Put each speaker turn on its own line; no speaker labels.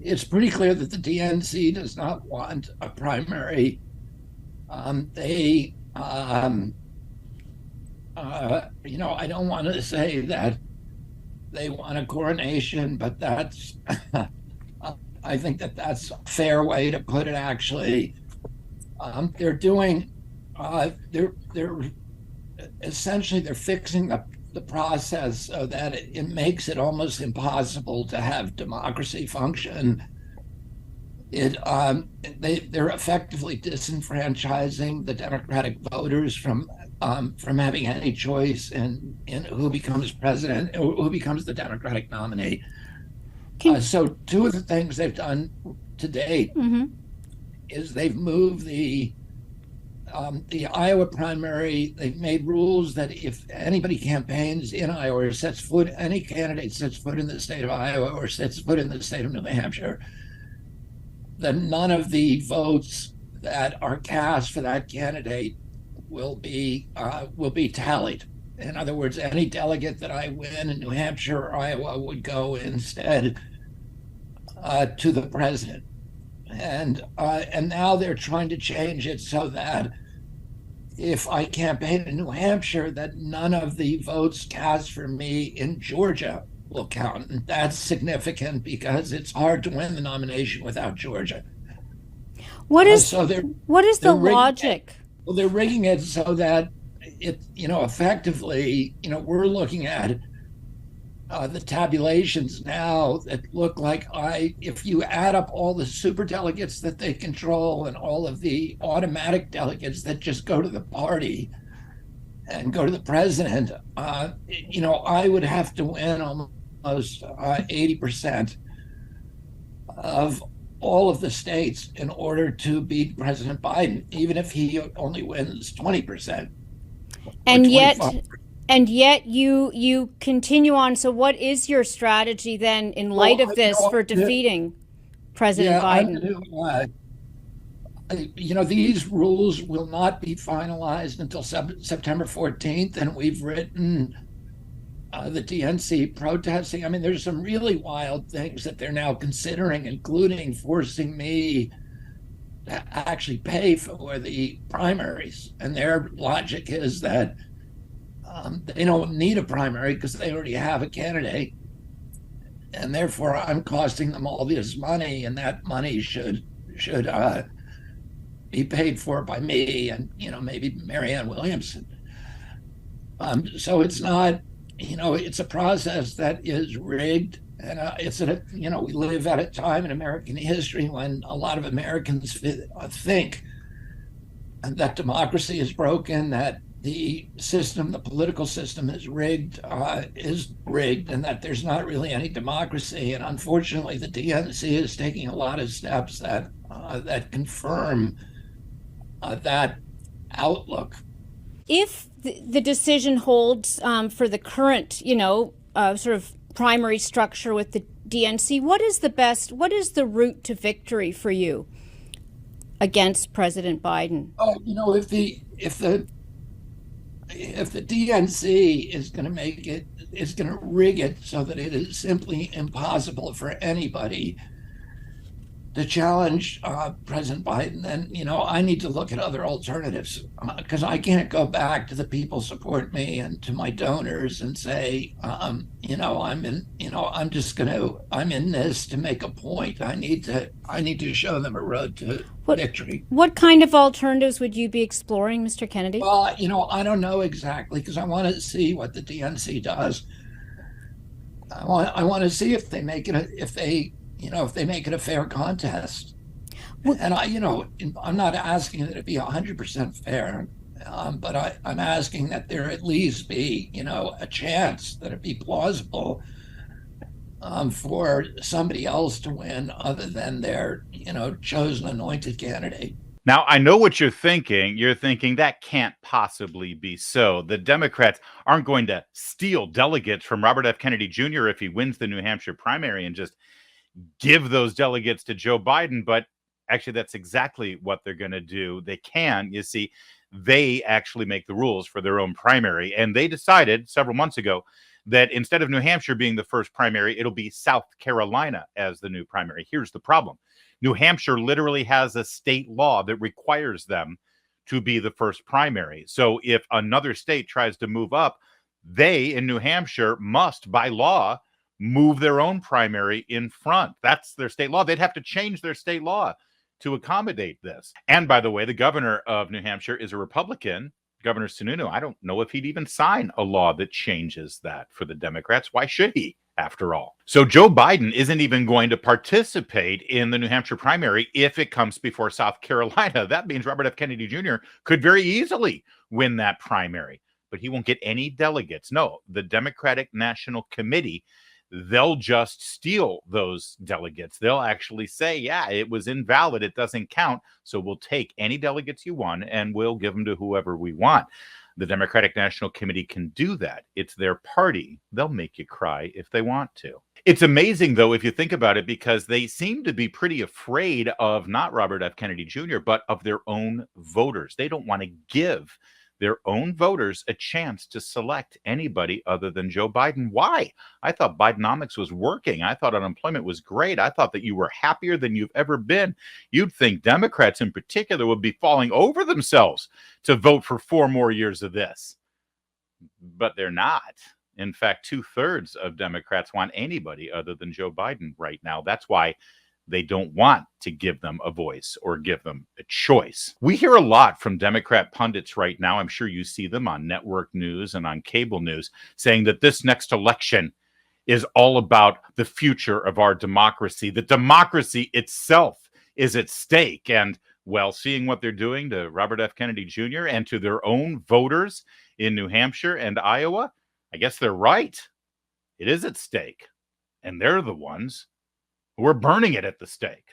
it's pretty clear that the DNC does not want a primary. They, I don't want to say that they want a coronation, but that's, I think that that's a fair way to put it, actually. They're doing, they're essentially, they're fixing the process so that it makes it almost impossible to have democracy function. They're effectively disenfranchising the Democratic voters from having any choice in who becomes president, who becomes the Democratic nominee. So two of the things they've done to date is they've moved the Iowa primary. They've made rules that if anybody campaigns in Iowa or any candidate sets foot in the state of Iowa or sets foot in the state of New Hampshire, then none of the votes that are cast for that candidate will be tallied. In other words, any delegate that I win in New Hampshire or Iowa would go instead to the president. And now they're trying to change it so that if I campaign in New Hampshire, that none of the votes cast for me in Georgia will count. And that's significant because it's hard to win the nomination without Georgia.
What is the logic?
Well, they're rigging it so that it, effectively, we're looking at the tabulations now that look like if you add up all the super delegates that they control and all of the automatic delegates that just go to the party and go to the president, I would have to win almost 80% of all of the states in order to beat President Biden, even if he only wins 20%.
And yet you continue on. So what is your strategy then in light of this for defeating President Biden?
These rules will not be finalized until September 14th, and we've written the DNC protesting. I mean, there's some really wild things that they're now considering, including forcing me to actually pay for the primaries. And their logic is that they don't need a primary because they already have a candidate. And therefore, I'm costing them all this money, and that money should be paid for by me and, maybe Marianne Williamson. So it's not, it's a process that is rigged. And we live at a time in American history when a lot of Americans think that democracy is broken, that the political system is rigged, and that there's not really any democracy. And unfortunately, the DNC is taking a lot of steps that confirm that outlook.
If the decision holds for the current, sort of primary structure with the DNC, what is the route to victory for you against President Biden?
Oh, if the DNC is going to rig it so that it is simply impossible for anybody to challenge President Biden, then I need to look at other alternatives, because I can't go back to the people support me and to my donors and say, I'm in this to make a point. I need to show them a road to victory.
What kind of alternatives would you be exploring, Mr. Kennedy?
Well, I don't know exactly, because I want to see what the DNC does. I want to see if they make it if they make it a fair contest. And I'm not asking that it be 100% fair, but I'm asking that there at least be, a chance that it be plausible for somebody else to win other than their, chosen anointed candidate.
Now, I know what you're thinking. You're thinking that can't possibly be so. The Democrats aren't going to steal delegates from Robert F. Kennedy Jr. if he wins the New Hampshire primary and just give those delegates to Joe Biden. But actually, that's exactly what they're going to do. They can, you see, they actually make the rules for their own primary. And they decided several months ago that instead of New Hampshire being the first primary, it'll be South Carolina as the new primary. Here's the problem. New Hampshire literally has a state law that requires them to be the first primary. So if another state tries to move up, they in New Hampshire must, by law, move their own primary in front. That's their state law. They'd have to change their state law to accommodate this. And by the way, the governor of New Hampshire is a Republican, Governor Sununu. I don't know if he'd even sign a law that changes that for the Democrats. Why should he, after all? So Joe Biden isn't even going to participate in the New Hampshire primary if it comes before South Carolina. That means Robert F. Kennedy Jr. could very easily win that primary, but he won't get any delegates. No, the Democratic National Committee, they'll just steal those delegates. They'll actually say, yeah, it was invalid. It doesn't count. So we'll take any delegates you won and we'll give them to whoever we want. The Democratic National Committee can do that. It's their party. They'll make you cry if they want to. It's amazing, though, if you think about it, because they seem to be pretty afraid of not Robert F. Kennedy Jr., but of their own voters. They don't want to give their own voters a chance to select anybody other than Joe Biden. Why? I thought Bidenomics was working. I thought unemployment was great. I thought that you were happier than you've ever been. You'd think Democrats in particular would be falling over themselves to vote for 4 more years of this. But they're not. In fact, 2/3 of Democrats want anybody other than Joe Biden right now. That's why they don't want to give them a voice or give them a choice. We hear a lot from Democrat pundits right now. I'm sure you see them on network news and on cable news saying that this next election is all about the future of our democracy. The democracy itself is at stake. And well, seeing what they're doing to Robert F. Kennedy Jr. and to their own voters in New Hampshire and Iowa, I guess they're right. It is at stake. And they're the ones who are burning it at the stake.